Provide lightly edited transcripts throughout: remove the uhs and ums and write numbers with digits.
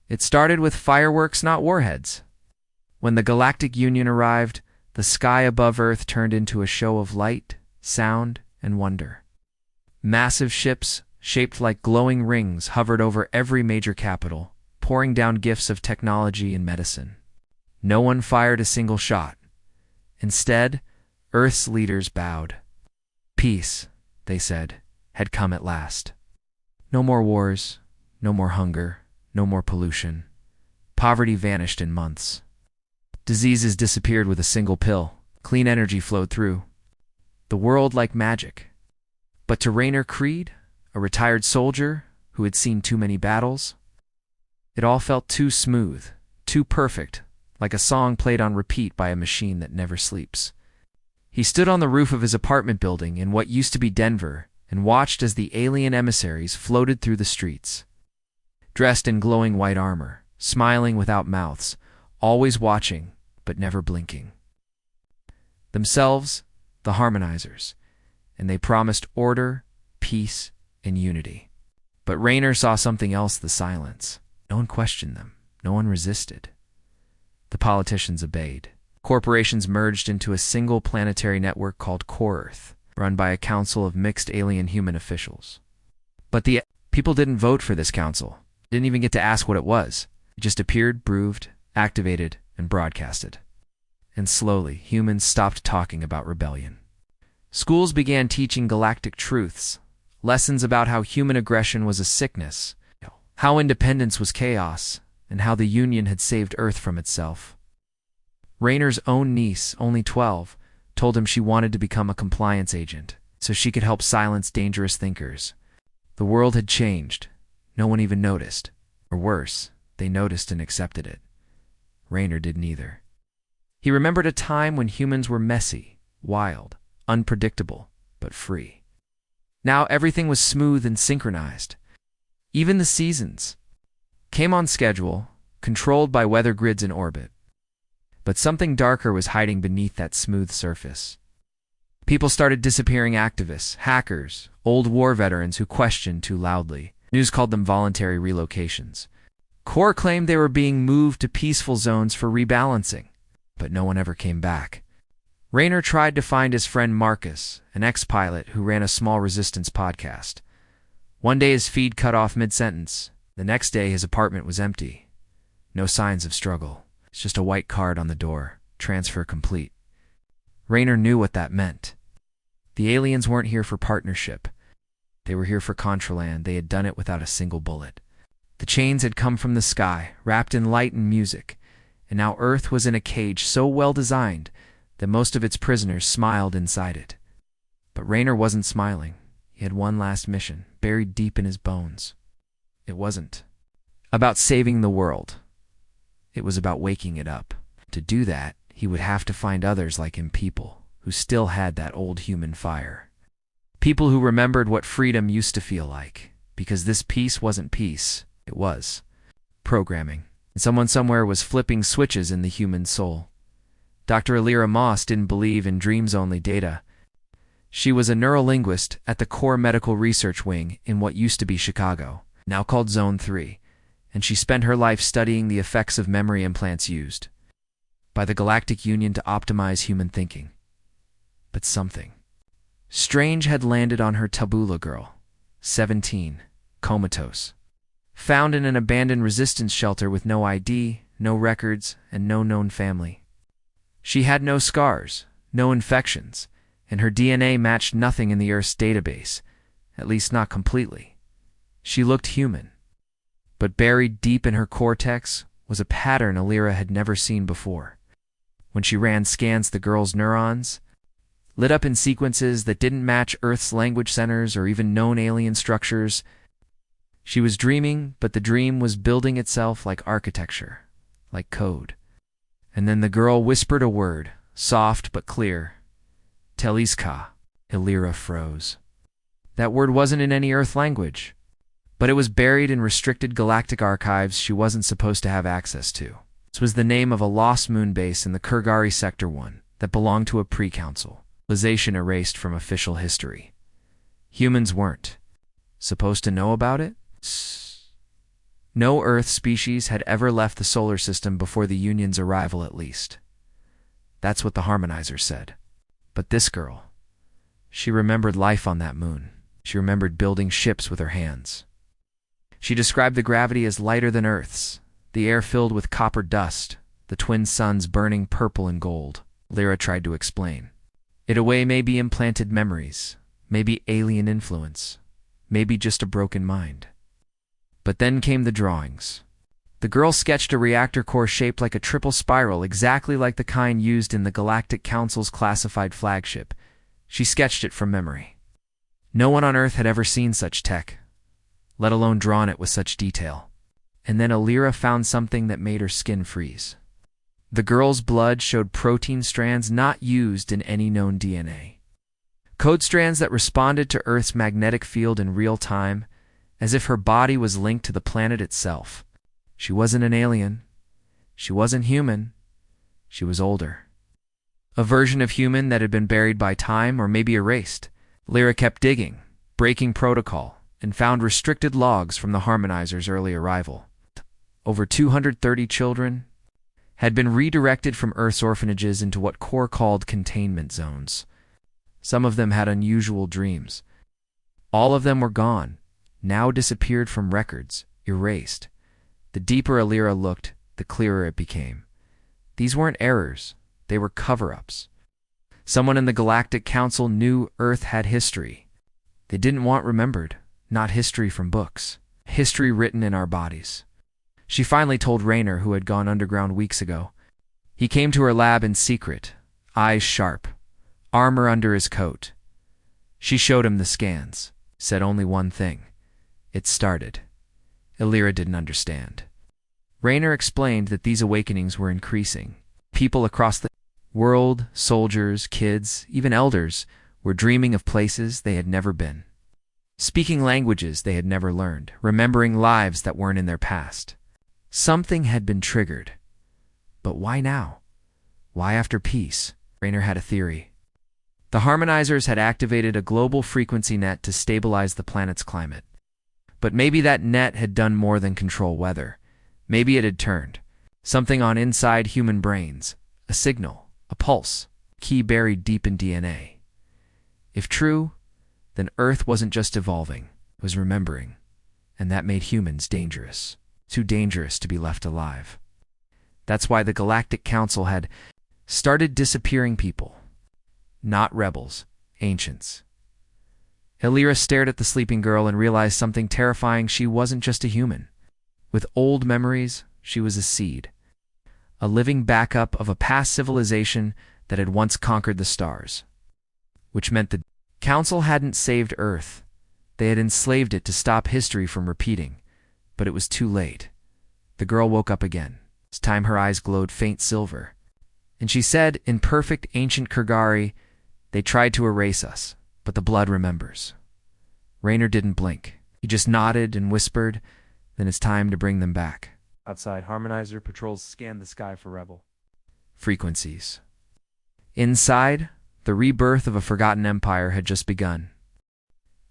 It started with fireworks, not warheads. When the Galactic Union arrived, the sky above Earth turned into a show of light, sound, and wonder. Massive ships, shaped like glowing rings, hovered over every major capital, pouring down gifts of technology and medicine. No one fired a single shot. Instead, Earth's leaders bowed. Peace, they said, had come at last. No more wars, no more hunger, no more pollution. Poverty vanished in months. Diseases disappeared with a single pill. Clean energy flowed through. The world like magic. But to Rainer Creed, a retired soldier who had seen too many battles, it all felt too smooth, too perfect, like a song played on repeat by a machine that never sleeps. He stood on the roof of his apartment building in what used to be Denver and watched as the alien emissaries floated through the streets. Dressed in glowing white armor, smiling without mouths, always watching but never blinking. Themselves, the harmonizers, and they promised order, peace, and unity. But Rainer saw something else: the silence. No one questioned them. No one resisted. The politicians obeyed. Corporations merged into a single planetary network called Core Earth, run by a council of mixed alien-human officials. But the people didn't vote for this council. Didn't even get to ask what it was. It just appeared, proved, activated, and broadcasted. And slowly, humans stopped talking about rebellion. Schools began teaching galactic truths, lessons about how human aggression was a sickness, how independence was chaos, and how the Union had saved Earth from itself. Rainer's own niece, only 12, told him she wanted to become a compliance agent so she could help silence dangerous thinkers. The world had changed. No one even noticed. Or worse, they noticed and accepted it. Rainer didn't either. He remembered a time when humans were messy, wild, unpredictable, but free. Now everything was smooth and synchronized. Even the seasons came on schedule, controlled by weather grids in orbit. But something darker was hiding beneath that smooth surface. People started disappearing: activists, hackers, old war veterans who questioned too loudly. News called them voluntary relocations. Core claimed they were being moved to peaceful zones for rebalancing, but no one ever came back. Rainer tried to find his friend Marcus, an ex-pilot who ran a small resistance podcast. One day his feed cut off mid-sentence. The next day his apartment was empty. No signs of struggle. It's just a white card on the door. Transfer complete. Rainer knew what that meant. The aliens weren't here for partnership. They were here for Contraland. They had done it without a single bullet. The chains had come from the sky, wrapped in light and music, and now Earth was in a cage so well designed that most of its prisoners smiled inside it. But Rainer wasn't smiling. He had one last mission, buried deep in his bones. It wasn't about saving the world. It was about waking it up. To do that, he would have to find others like him, people who still had that old human fire. People who remembered what freedom used to feel like, because this peace wasn't peace. It was programming. And someone somewhere was flipping switches in the human soul. Dr. Alira Moss didn't believe in dreams-only data. She was a neurolinguist at the Core Medical Research Wing in what used to be Chicago, now called Zone 3, and she spent her life studying the effects of memory implants used by the Galactic Union to optimize human thinking. But something strange had landed on her tabula girl, 17, comatose. Found in an abandoned resistance shelter with no ID, no records, and no known family. She had no scars, no infections, and her DNA matched nothing in the Earth's database, at least not completely. She looked human. But buried deep in her cortex was a pattern Alira had never seen before. When she ran scans, the girl's neurons lit up in sequences that didn't match Earth's language centers or even known alien structures. She was dreaming, but the dream was building itself like architecture, like code. And then the girl whispered a word, soft but clear. Teliska. Alira froze. That word wasn't in any Earth language, but it was buried in restricted galactic archives she wasn't supposed to have access to. This was the name of a lost moon base in the Kurgari Sector 1 that belonged to a pre-council. Civilization erased from official history. Humans weren't supposed to know about it? No Earth species had ever left the solar system before the Union's arrival, at least. That's what the harmonizers said. But this girl, she remembered life on that moon. She remembered building ships with her hands. She described the gravity as lighter than Earth's, the air filled with copper dust, the twin suns burning purple and gold. Lyra tried to explain. In a way, maybe implanted memories, maybe alien influence, maybe just a broken mind. But then came the drawings. The girl sketched a reactor core shaped like a triple spiral, exactly like the kind used in the Galactic Council's classified flagship. She sketched it from memory. No one on Earth had ever seen such tech, let alone drawn it with such detail. And then Lyra found something that made her skin freeze. The girl's blood showed protein strands not used in any known DNA. Code strands that responded to Earth's magnetic field in real time, as if her body was linked to the planet itself. She wasn't an alien. She wasn't human. She was older. A version of human that had been buried by time or maybe erased. Lyra kept digging, breaking protocol, and found restricted logs from the harmonizers' early arrival. Over 230 children had been redirected from Earth's orphanages into what Core called containment zones. Some of them had unusual dreams. All of them were gone, now disappeared from records, erased. The deeper Lyra looked, the clearer it became. These weren't errors, they were cover-ups. Someone in the Galactic Council knew Earth had history. They didn't want remembered, not history from books, history written in our bodies. She finally told Raynor, who had gone underground weeks ago. He came to her lab in secret, eyes sharp, armor under his coat. She showed him the scans, said only one thing. It started. Lyra didn't understand. Raynor explained that these awakenings were increasing. People across the world, soldiers, kids, even elders, were dreaming of places they had never been. Speaking languages they had never learned, remembering lives that weren't in their past. Something had been triggered. But why now? Why after peace? Raynor had a theory. The harmonizers had activated a global frequency net to stabilize the planet's climate. But maybe that net had done more than control weather. Maybe it had turned something on inside human brains, a signal, a pulse, key buried deep in DNA. If true, then Earth wasn't just evolving, it was remembering. And that made humans dangerous. Too dangerous to be left alive. That's why the Galactic Council had started disappearing people. Not rebels, ancients. Lyra stared at the sleeping girl and realized something terrifying. She wasn't just a human. With old memories, she was a seed. A living backup of a past civilization that had once conquered the stars. Which meant the Council hadn't saved Earth. They had enslaved it to stop history from repeating. But it was too late. The girl woke up again. This time her eyes glowed faint silver. And she said, in perfect ancient Kurgari, "They tried to erase us, but the blood remembers." Raynor didn't blink. He just nodded and whispered, "Then it's time to bring them back." Outside, harmonizer patrols scanned the sky for rebel frequencies. Inside, the rebirth of a forgotten empire had just begun.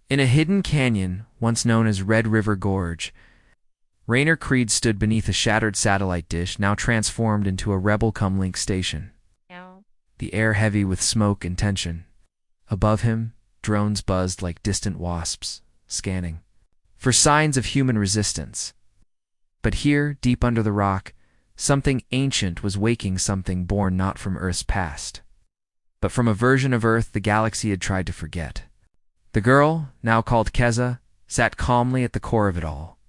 In a hidden canyon, once known as Red River Gorge, Raynor Creed stood beneath a shattered satellite dish, now transformed into a rebel comlink station. The air heavy with smoke and tension. Above him, drones buzzed like distant wasps, scanning for signs of human resistance. But here, deep under the rock, something ancient was waking, something born not from Earth's past, but from a version of Earth the galaxy had tried to forget. The girl, now called Keza, sat calmly at the core of it all.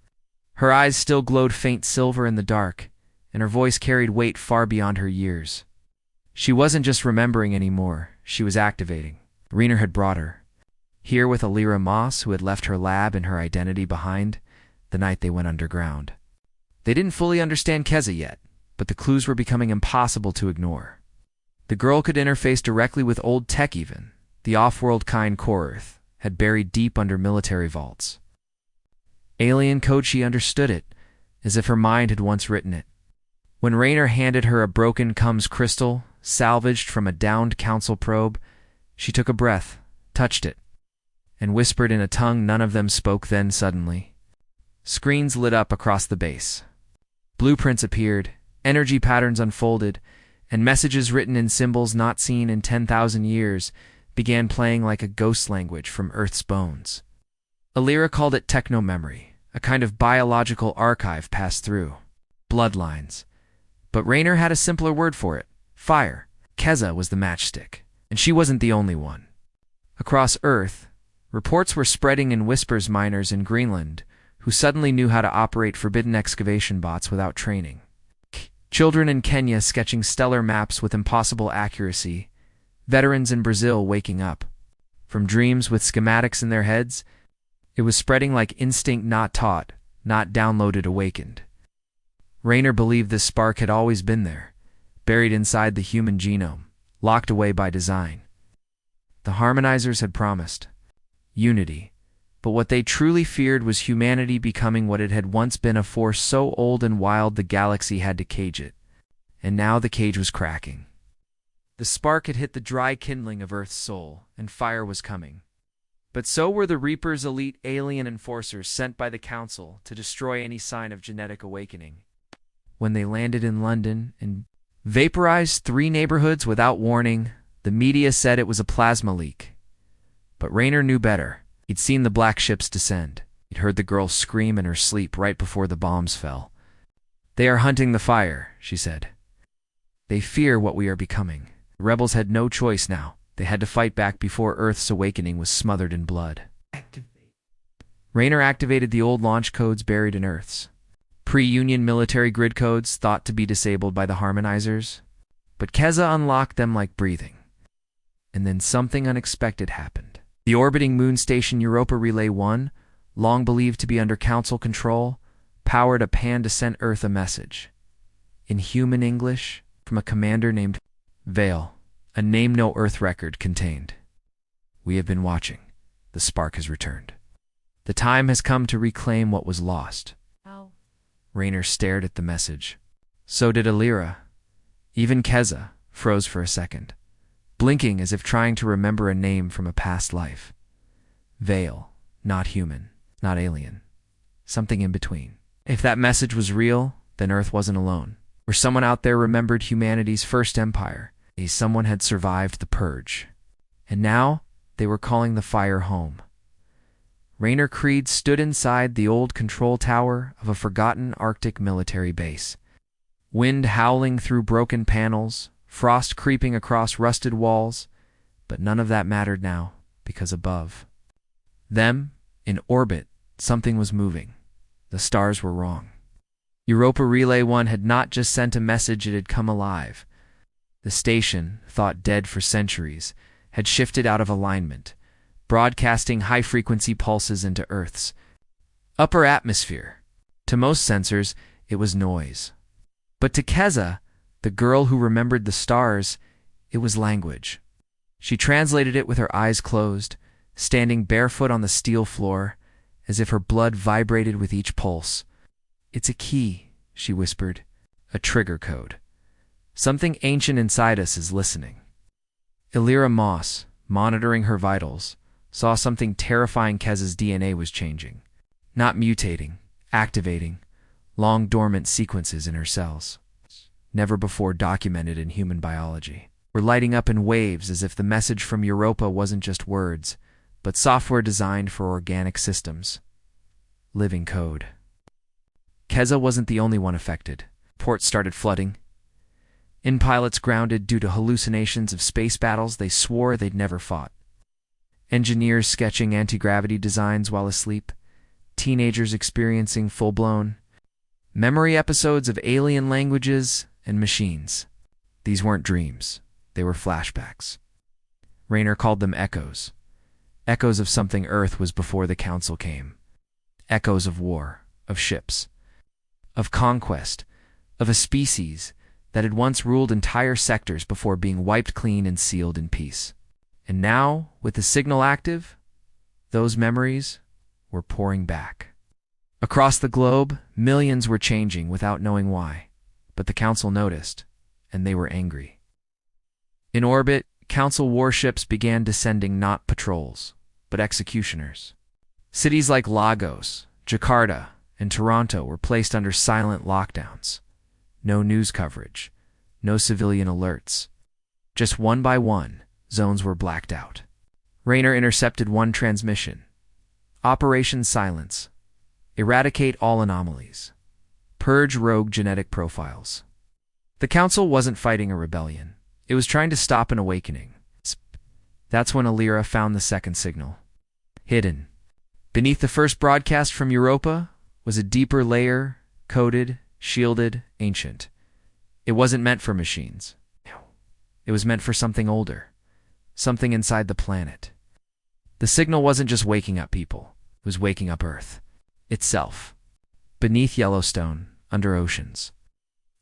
Her eyes still glowed faint silver in the dark, and her voice carried weight far beyond her years. She wasn't just remembering anymore, she was activating. Raynor had brought her. Here with Lyra Moss, who had left her lab and her identity behind the night they went underground. They didn't fully understand Keza yet, but the clues were becoming impossible to ignore. The girl could interface directly with old tech even. The off-world kind Core Earth had buried deep under military vaults. Alien code, she understood it, as if her mind had once written it. When Raynor handed her a broken Cums crystal, salvaged from a downed council probe, she took a breath, touched it, and whispered in a tongue none of them spoke. Then suddenly, Screens lit up across the base. Blueprints appeared, energy patterns unfolded, and messages written in symbols not seen in 10,000 years began playing like a ghost language from Earth's bones. Alira called it techno-memory, a kind of biological archive passed through. Bloodlines. But Raynor had a simpler word for it: fire. Keza was the matchstick, and she wasn't the only one. Across Earth, reports were spreading in whispers: miners in Greenland who suddenly knew how to operate forbidden excavation bots without training. Children in Kenya sketching stellar maps with impossible accuracy. Veterans in Brazil waking up. From dreams with schematics in their heads, it was spreading like instinct not taught, not downloaded, awakened. Raynor believed this spark had always been there, buried inside the human genome, locked away by design. The harmonizers had promised unity, but what they truly feared was humanity becoming what it had once been, a force so old and wild the galaxy had to cage it. And now the cage was cracking. The spark had hit the dry kindling of Earth's soul, and fire was coming. But so were the Reapers, elite alien enforcers sent by the Council to destroy any sign of genetic awakening. When they landed in London and vaporized 3 neighborhoods without warning, the media said it was a plasma leak. But Raynor knew better. He'd seen the black ships descend. He'd heard the girl scream in her sleep right before the bombs fell. "They are hunting the fire," she said. "They fear what we are becoming." The rebels had no choice now. They had to fight back before Earth's awakening was smothered in blood. Raynor activated the old launch codes buried in Earth's pre-Union military grid codes, thought to be disabled by the harmonizers. But Keza unlocked them like breathing. And then something unexpected happened. The orbiting moon station Europa Relay 1, long believed to be under Council control, powered a pan to send Earth a message. In human English, from a commander named Vale, a name no Earth record contained. "We have been watching. The spark has returned. The time has come to reclaim what was lost." How? Raynor stared at the message. So did Alira. Even Keza froze for a second, blinking as if trying to remember a name from a past life. Vale, not human, not alien. Something in between. If that message was real, then Earth wasn't alone. Or someone out there remembered humanity's first empire. Someone had survived the purge. And now they were calling the fire home. Raynor Creed stood inside the old control tower of a forgotten Arctic military base. Wind howling through broken panels, frost creeping across rusted walls, but none of that mattered now, because above them, in orbit, something was moving. The stars were wrong. Europa Relay 1 had not just sent a message, it had come alive. The station, thought dead for centuries, had shifted out of alignment, broadcasting high-frequency pulses into Earth's upper atmosphere. To most sensors, it was noise. But to Keza, the girl who remembered the stars, it was language. She translated it with her eyes closed, standing barefoot on the steel floor, as if her blood vibrated with each pulse. "It's a key," she whispered, "a trigger code. Something ancient inside us is listening." Alira Moss, monitoring her vitals, saw something terrifying. Keza's DNA was changing. Not mutating, activating, long dormant sequences in her cells, never before documented in human biology, were lighting up in waves as if the message from Europa wasn't just words, but software designed for organic systems. Living code. Keza wasn't the only one affected. Ports started flooding. In-pilots grounded due to hallucinations of space battles they swore they'd never fought. Engineers sketching anti-gravity designs while asleep. Teenagers experiencing full-blown memory episodes of alien languages and machines. These weren't dreams. They were flashbacks. Raynor called them echoes. Echoes of something Earth was before the Council came. Echoes of war, of ships, of conquest, of a species that had once ruled entire sectors before being wiped clean and sealed in peace. And now, with the signal active, those memories were pouring back. Across the globe, millions were changing without knowing why. But the Council noticed, and they were angry. In orbit, Council warships began descending not patrols, but executioners. Cities like Lagos, Jakarta, and Toronto were placed under silent lockdowns. No news coverage, no civilian alerts. Just one by one, zones were blacked out. Rayner intercepted one transmission. Operation Silence. Eradicate all anomalies. Purge rogue genetic profiles. The Council wasn't fighting a rebellion. It was trying to stop an awakening. That's when Alira found the second signal. Hidden beneath the first broadcast from Europa was a deeper layer, coded, shielded, ancient. It wasn't meant for machines. It was meant for something older, something inside the planet. The signal wasn't just waking up people. It was waking up Earth itself, beneath Yellowstone, under oceans.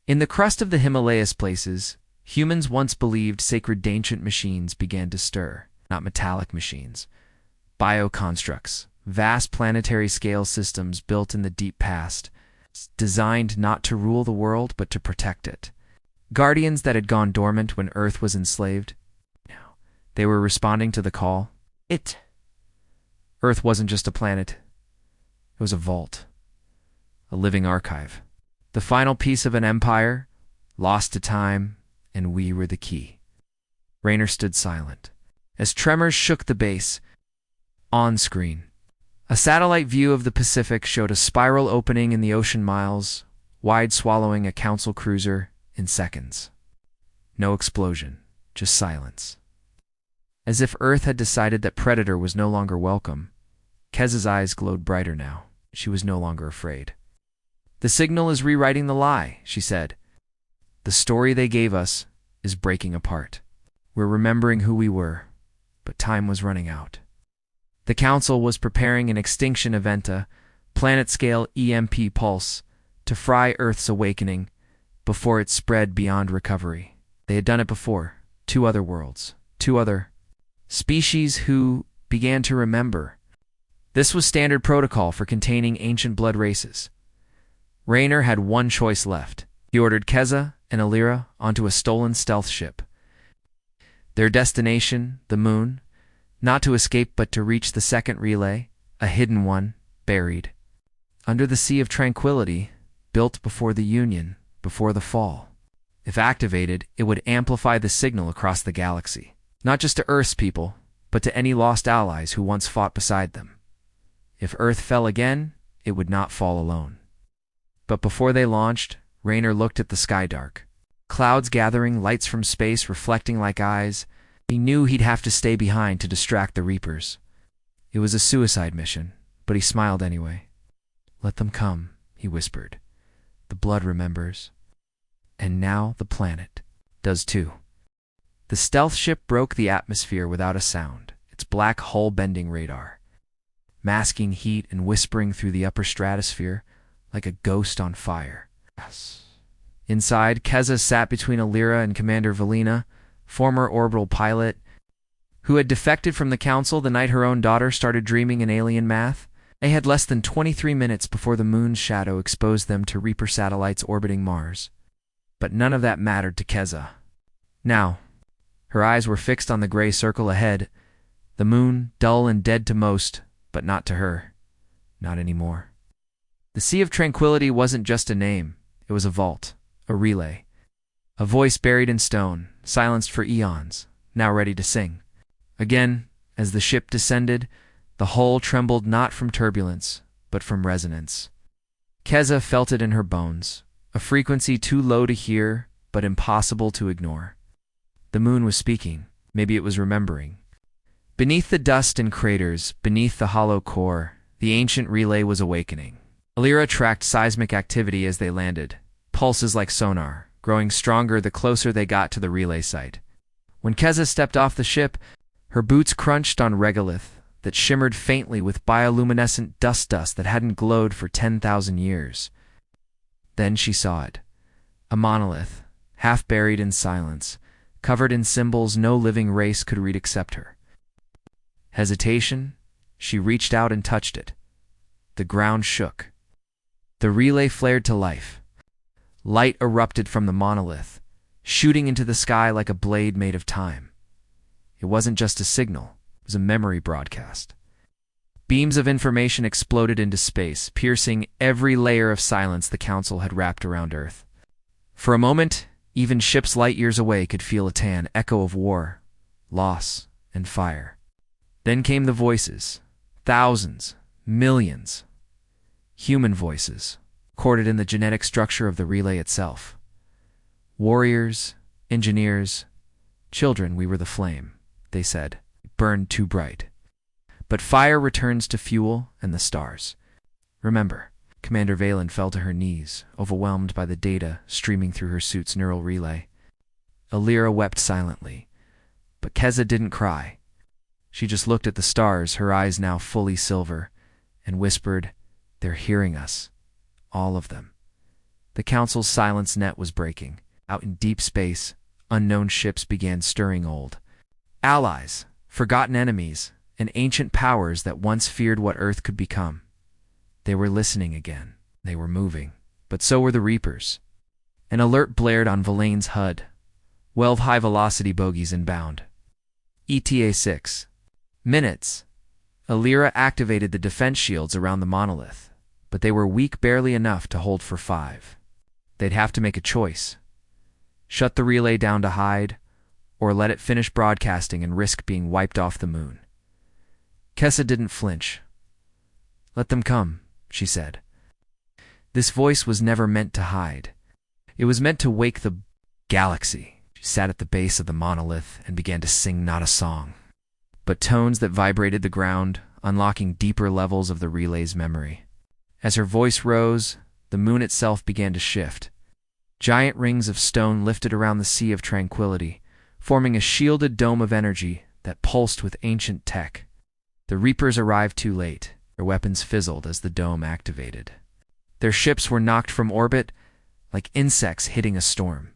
In the crust of the Himalayas places, humans once believed sacred ancient machines began to stir, not metallic machines. Bioconstructs, vast planetary-scale systems built in the deep past, designed not to rule the world but to protect it. Guardians that had gone dormant when Earth was enslaved. Now, they were responding to the call. Earth wasn't just a planet. It was a vault, a living archive. The final piece of an empire, lost to time, and we were the key. Rayner stood silent. As tremors shook the base, on screen, a satellite view of the Pacific showed a spiral opening in the ocean miles, wide swallowing a Council cruiser in seconds. No explosion, just silence. As if Earth had decided that Predator was no longer welcome, Kez's eyes glowed brighter now. She was no longer afraid. The signal is rewriting the lie, she said. The story they gave us is breaking apart. We're remembering who we were, but time was running out. The Council was preparing an extinction event, a planet-scale EMP pulse, to fry Earth's awakening before it spread beyond recovery. They had done it before. 2 other worlds. 2 other species who began to remember. This was standard protocol for containing ancient blood races. Rayner had one choice left. He ordered Keza and Alira onto a stolen stealth ship. Their destination, the moon, not to escape but to reach the second relay, a hidden one, buried. Under the Sea of Tranquility, built before the Union, before the fall. If activated, it would amplify the signal across the galaxy. Not just to Earth's people, but to any lost allies who once fought beside them. If Earth fell again, it would not fall alone. But before they launched, Rayner looked at the sky dark. Clouds gathering, lights from space reflecting like eyes. He knew he'd have to stay behind to distract the Reapers. It was a suicide mission, but he smiled anyway. Let them come, he whispered. The blood remembers. And now the planet does too. The stealth ship broke the atmosphere without a sound, its black hull bending radar, masking heat and whispering through the upper stratosphere like a ghost on fire. Yes. Inside, Keza sat between Alira and Commander Valina, former orbital pilot, who had defected from the Council the night her own daughter started dreaming in alien math. They had less than 23 minutes before the moon's shadow exposed them to Reaper satellites orbiting Mars. But none of that mattered to Keza. Now, her eyes were fixed on the gray circle ahead, the moon, dull and dead to most, but not to her. Not anymore. The Sea of Tranquility wasn't just a name. It was a vault, a relay. A voice buried in stone, silenced for eons, now ready to sing. Again, as the ship descended, the hull trembled not from turbulence, but from resonance. Keza felt it in her bones, a frequency too low to hear, but impossible to ignore. The moon was speaking. Maybe it was remembering. Beneath the dust and craters, beneath the hollow core, the ancient relay was awakening. Alira tracked seismic activity as they landed, pulses like sonar, growing stronger the closer they got to the relay site. When Keza stepped off the ship, her boots crunched on regolith that shimmered faintly with bioluminescent dust that hadn't glowed for 10,000 years. Then she saw it. A monolith, half buried in silence, covered in symbols no living race could read except her. Hesitation, she reached out and touched it. The ground shook. The relay flared to life. Light erupted from the monolith, shooting into the sky like a blade made of time. It wasn't just a signal, it was a memory broadcast. Beams of information exploded into space, piercing every layer of silence the Council had wrapped around Earth. For a moment, even ships light years away could feel a tan echo of war, loss, and fire. Then came the voices. Thousands, millions. Human voices, coded in the genetic structure of the relay itself. Warriors, engineers, children, we were the flame, they said. It burned too bright. But fire returns to fuel and the stars. Remember, Commander Valen fell to her knees, overwhelmed by the data streaming through her suit's neural relay. Alira wept silently, but Keza didn't cry. She just looked at the stars, her eyes now fully silver, and whispered, "They're hearing us. All of them." The Council's silence net was breaking. Out in deep space, unknown ships began stirring old allies, forgotten enemies, and ancient powers that once feared what Earth could become. They were listening again. They were moving. But so were the Reapers. An alert blared on Valane's HUD. 12 high-velocity bogies inbound. ETA 6 minutes. Alira activated the defense shields around the monolith, but they were weak barely enough to hold for 5. They'd have to make a choice. Shut the relay down to hide, or let it finish broadcasting and risk being wiped off the moon. Kessa didn't flinch. "Let them come," she said. This voice was never meant to hide. It was meant to wake the galaxy. She sat at the base of the monolith and began to sing not a song, but tones that vibrated the ground, unlocking deeper levels of the relay's memory. As her voice rose, the moon itself began to shift. Giant rings of stone lifted around the Sea of Tranquility, forming a shielded dome of energy that pulsed with ancient tech. The Reapers arrived too late. Their weapons fizzled as the dome activated. Their ships were knocked from orbit like insects hitting a storm.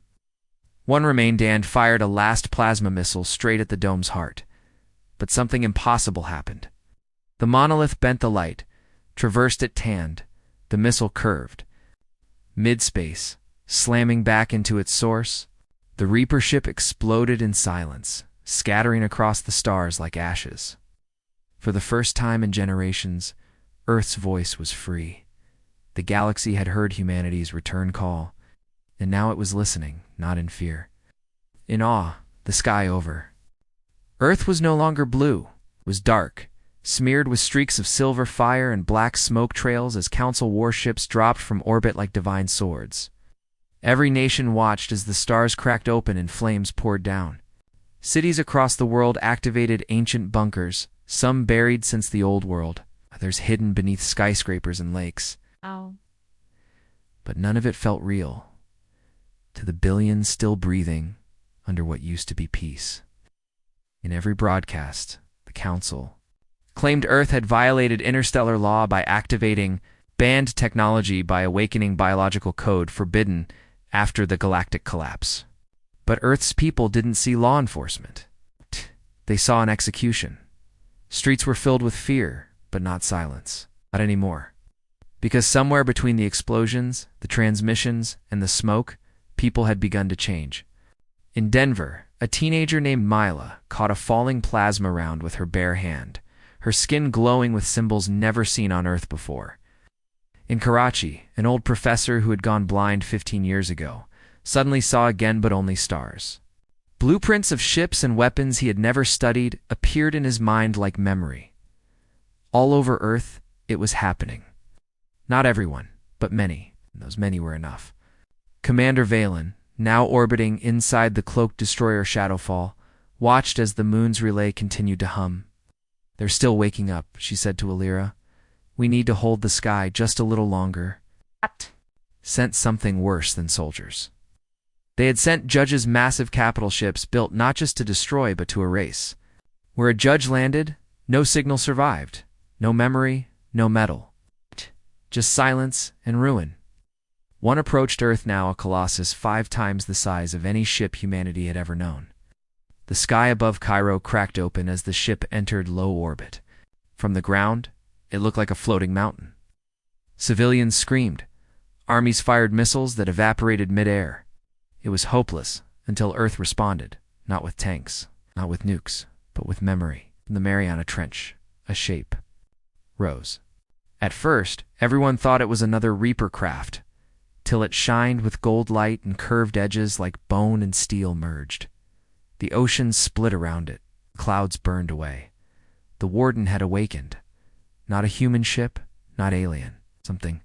One remained and fired a last plasma missile straight at the dome's heart. But something impossible happened. The monolith bent the light, traversed it tanned. The missile curved. Mid-space, slamming back into its source, the Reaper ship exploded in silence, scattering across the stars like ashes. For the first time in generations, Earth's voice was free. The galaxy had heard humanity's return call, and now it was listening, not in fear. In awe, the sky over. Earth was no longer blue, it was dark, smeared with streaks of silver fire and black smoke trails as Council warships dropped from orbit like divine swords. Every nation watched as the stars cracked open and flames poured down. Cities across the world activated ancient bunkers, some buried since the old world, others hidden beneath skyscrapers and lakes. Ow. But none of it felt real. To the billions still breathing under what used to be peace. In every broadcast, the Council claimed Earth had violated interstellar law by activating banned technology by awakening biological code forbidden after the galactic collapse. But Earth's people didn't see law enforcement. They saw an execution. Streets were filled with fear, but not silence. Not anymore. Because somewhere between the explosions, the transmissions, and the smoke, people had begun to change. In Denver, a teenager named Mila caught a falling plasma round with her bare hand, her skin glowing with symbols never seen on Earth before. In Karachi, an old professor who had gone blind 15 years ago suddenly saw again but only stars. Blueprints of ships and weapons he had never studied appeared in his mind like memory. All over Earth, it was happening. Not everyone, but many, and those many were enough. Commander Valen, now orbiting inside the cloaked destroyer Shadowfall, watched as the moon's relay continued to hum. "They're still waking up," she said to Alira. "We need to hold the sky just a little longer." Sent something worse than soldiers. They had sent Judge's massive capital ships built not just to destroy but to erase. Where a Judge landed, no signal survived, no memory, no metal. Just silence and ruin. One approached Earth now, a colossus 5 times the size of any ship humanity had ever known. The sky above Cairo cracked open as the ship entered low orbit. From the ground, it looked like a floating mountain. Civilians screamed. Armies fired missiles that evaporated midair. It was hopeless until Earth responded, not with tanks, not with nukes, but with memory. From the Mariana Trench, a shape. rose. At first, everyone thought it was another Reaper craft, till it shined with gold light and curved edges like bone and steel merged. The ocean split around it, clouds burned away. The Warden had awakened. Not a human ship, not alien, something.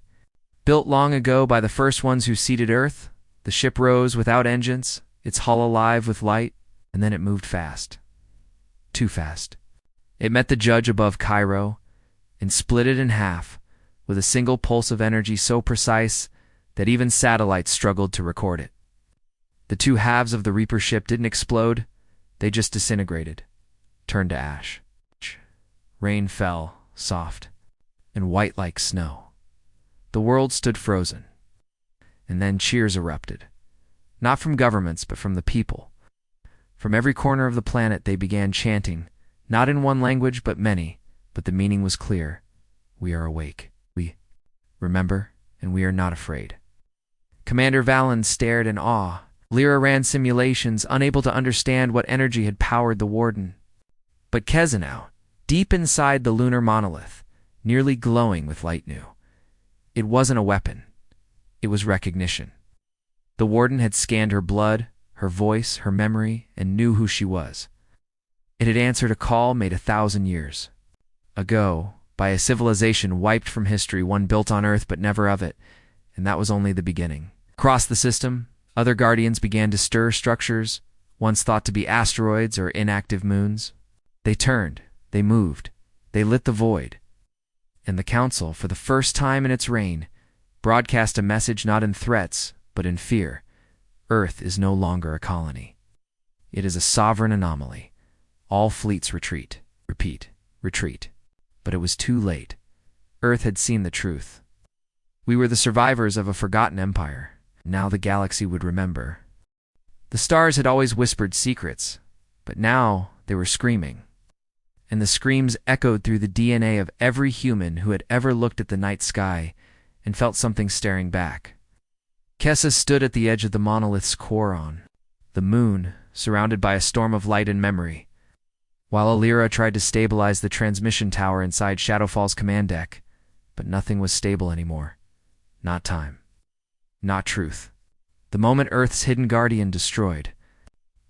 Built long ago by the first ones who seeded Earth, the ship rose without engines, its hull alive with light, and then it moved fast. Too fast. It met the judge above Cairo and split it in half with a single pulse of energy so precise that even satellites struggled to record it. The two halves of the Reaper ship didn't explode, they just disintegrated, turned to ash. Rain fell, soft, and white like snow. The world stood frozen. And then cheers erupted. Not from governments, but from the people. From every corner of the planet they began chanting, not in one language, but many, but the meaning was clear. We are awake. We remember, and we are not afraid. Commander Valen stared in awe. Lyra ran simulations, unable to understand what energy had powered the Warden. But Kezanau, deep inside the lunar monolith, nearly glowing with light, knew. It wasn't a weapon. It was recognition. The Warden had scanned her blood, her voice, her memory, and knew who she was. It had answered a call made 1,000 years ago by a civilization wiped from history, one built on Earth but never of it, and that was only the beginning. Across the system, other Guardians began to stir structures, once thought to be asteroids or inactive moons. They turned, they moved, they lit the void. And the Council, for the first time in its reign, broadcast a message not in threats, but in fear. Earth is no longer a colony. It is a sovereign anomaly. All fleets retreat. Repeat, retreat. But it was too late. Earth had seen the truth. We were the survivors of a forgotten empire. Now the galaxy would remember. The stars had always whispered secrets, but now they were screaming. And the screams echoed through the DNA of every human who had ever looked at the night sky and felt something staring back. Kessa stood at the edge of the monolith's core on the moon, surrounded by a storm of light and memory, while Alira tried to stabilize the transmission tower inside Shadowfall's command deck, but nothing was stable anymore. Not time. Not truth. The moment Earth's hidden guardian destroyed,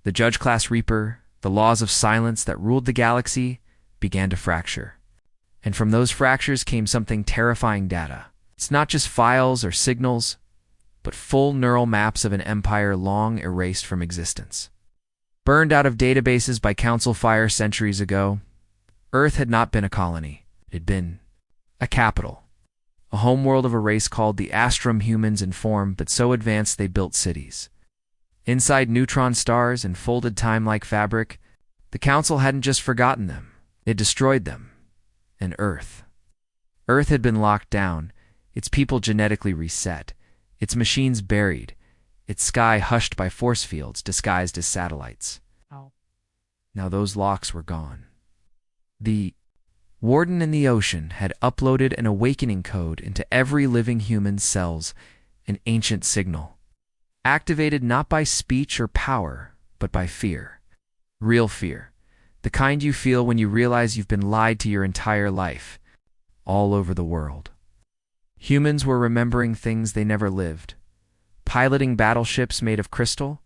the Judge-class Reaper, the laws of silence that ruled the galaxy, began to fracture. And from those fractures came something terrifying: data. It's not just files or signals, but full neural maps of an empire long erased from existence. Burned out of databases by Council fire centuries ago, Earth had not been a colony. It had been a capital. A homeworld of a race called the Astrum, humans in form, but so advanced they built cities. Inside neutron stars and folded time like fabric, the Council hadn't just forgotten them, it destroyed them. And Earth. Earth had been locked down, its people genetically reset, its machines buried, its sky hushed by force fields disguised as satellites. Ow. Now those locks were gone. The Warden in the ocean had uploaded an awakening code into every living human's cells, an ancient signal, activated not by speech or power, but by fear. Real fear. The kind you feel when you realize you've been lied to your entire life, all over the world. Humans were remembering things they never lived, piloting battleships made of crystal,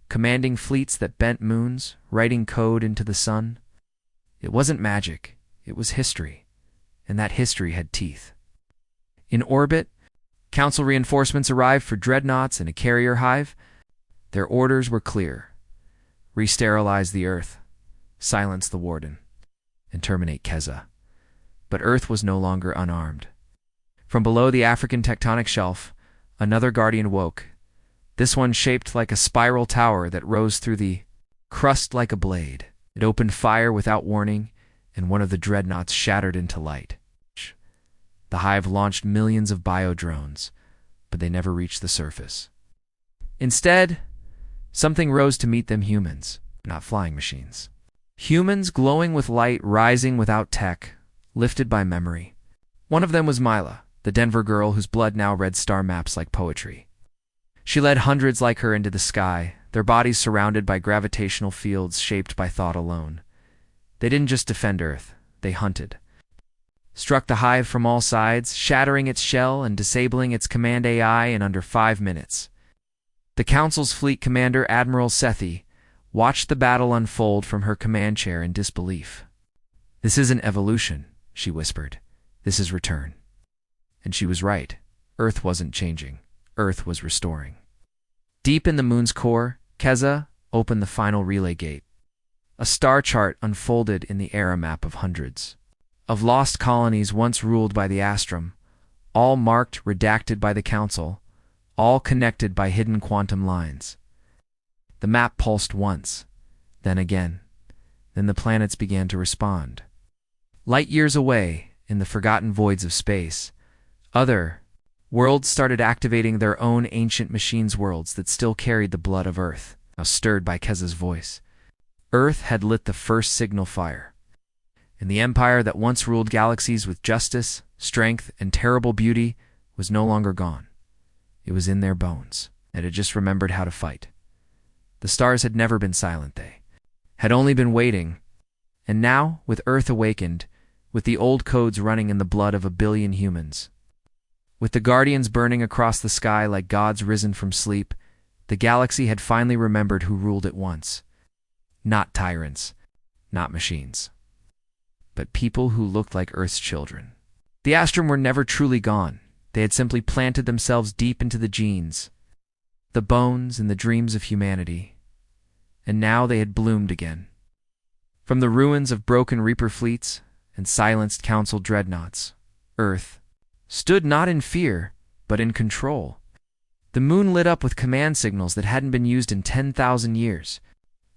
commanding fleets that bent moons, writing code into the sun. It wasn't magic, it was history, and that history had teeth. In orbit, Council reinforcements arrived for dreadnoughts and a carrier hive. Their orders were clear: re-sterilize the Earth, silence the Warden, and terminate Keza. But Earth was no longer unarmed. From below the African tectonic shelf, another Guardian woke, this one shaped like a spiral tower that rose through the crust like a blade. It opened fire without warning, and one of the dreadnoughts shattered into light. The hive launched millions of biodrones, but they never reached the surface. Instead, something rose to meet them: humans, not flying machines. Humans glowing with light, rising without tech, lifted by memory. One of them was Mila, the Denver girl whose blood now read star maps like poetry. She led hundreds like her into the sky, their bodies surrounded by gravitational fields shaped by thought alone. They didn't just defend Earth, they hunted. struck the hive from all sides, shattering its shell and disabling its command AI in under 5 minutes. The Council's fleet commander, Admiral Sethi, watched the battle unfold from her command chair in disbelief. "This isn't evolution," she whispered. "This is return." And she was right. Earth wasn't changing. Earth was restoring. Deep in the moon's core, Keza opened the final relay gate. A star chart unfolded in the era map of hundreds of lost colonies once ruled by the Astrum, all marked, redacted by the Council, all connected by hidden quantum lines. The map pulsed once, then again. Then the planets began to respond. Light years away, in the forgotten voids of space, other worlds started activating their own ancient machines, worlds that still carried the blood of Earth. Now stirred by Keza's voice, Earth had lit the first signal fire. And the empire that once ruled galaxies with justice, strength, and terrible beauty was no longer gone. It was in their bones. It had just remembered how to fight. The stars had never been silent. They had only been waiting. And now, with Earth awakened, with the old codes running in the blood of 1 billion humans, with the guardians burning across the sky like gods risen from sleep, the galaxy had finally remembered who ruled it once. Not tyrants, not machines, but people who looked like Earth's children. The Astrum were never truly gone. They had simply planted themselves deep into the genes, the bones and the dreams of humanity. And now they had bloomed again. From the ruins of broken Reaper fleets and silenced Council dreadnoughts, Earth stood not in fear, but in control. The moon lit up with command signals that hadn't been used in 10,000 years.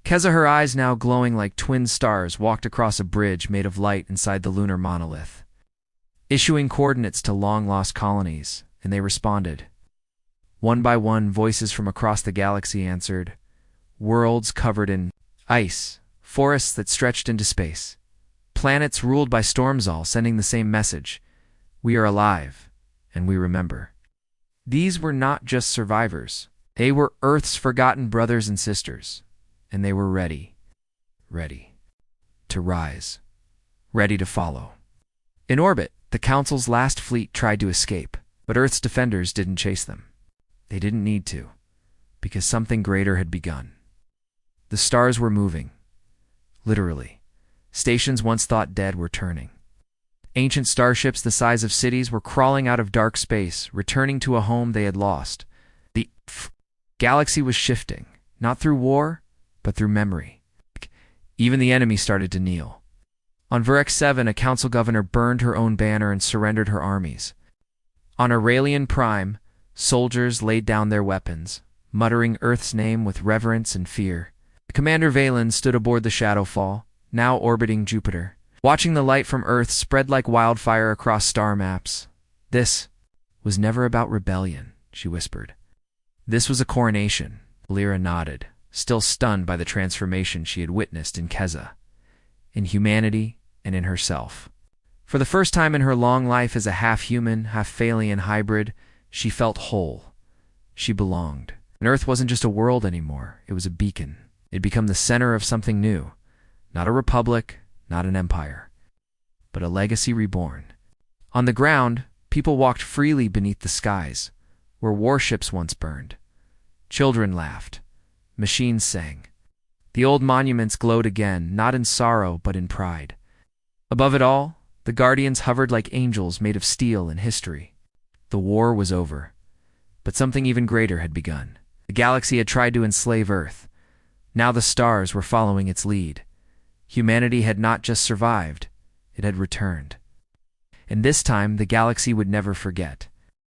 Keza, her eyes now glowing like twin stars, walked across a bridge made of light inside the lunar monolith, issuing coordinates to long-lost colonies, and they responded. One by one, voices from across the galaxy answered. Worlds covered in ice, forests that stretched into space, planets ruled by storms, all sending the same message. We are alive, and we remember. These were not just survivors. They were Earth's forgotten brothers and sisters, and they were ready to rise, ready to follow. In orbit, the Council's last fleet tried to escape, but Earth's defenders didn't chase them. They didn't need to, because something greater had begun. The stars were moving. Literally. Stations once thought dead were turning. Ancient starships the size of cities were crawling out of dark space, returning to a home they had lost. The galaxy was shifting, not through war, but through memory. Even the enemy started to kneel. On Vurex 7, a council governor burned her own banner and surrendered her armies. On Aurelian Prime, soldiers laid down their weapons, muttering Earth's name with reverence and fear. Commander Valen stood aboard the Shadowfall, now orbiting Jupiter, watching the light from Earth spread like wildfire across star maps. This was never about rebellion, she whispered. This was a coronation. Lyra nodded, still stunned by the transformation she had witnessed in Keza, in humanity and in herself. For the first time in her long life as a half-human, half-Phalian hybrid, she felt whole. She belonged. And Earth wasn't just a world anymore, it was a beacon. It had become the center of something new. Not a republic, not an empire, but a legacy reborn. On the ground, people walked freely beneath the skies, where warships once burned. Children laughed. Machines sang. The old monuments glowed again, not in sorrow, but in pride. Above it all, the guardians hovered like angels made of steel and history. The war was over, but something even greater had begun. The galaxy had tried to enslave Earth. Now the stars were following its lead. Humanity had not just survived, it had returned. And this time the galaxy would never forget.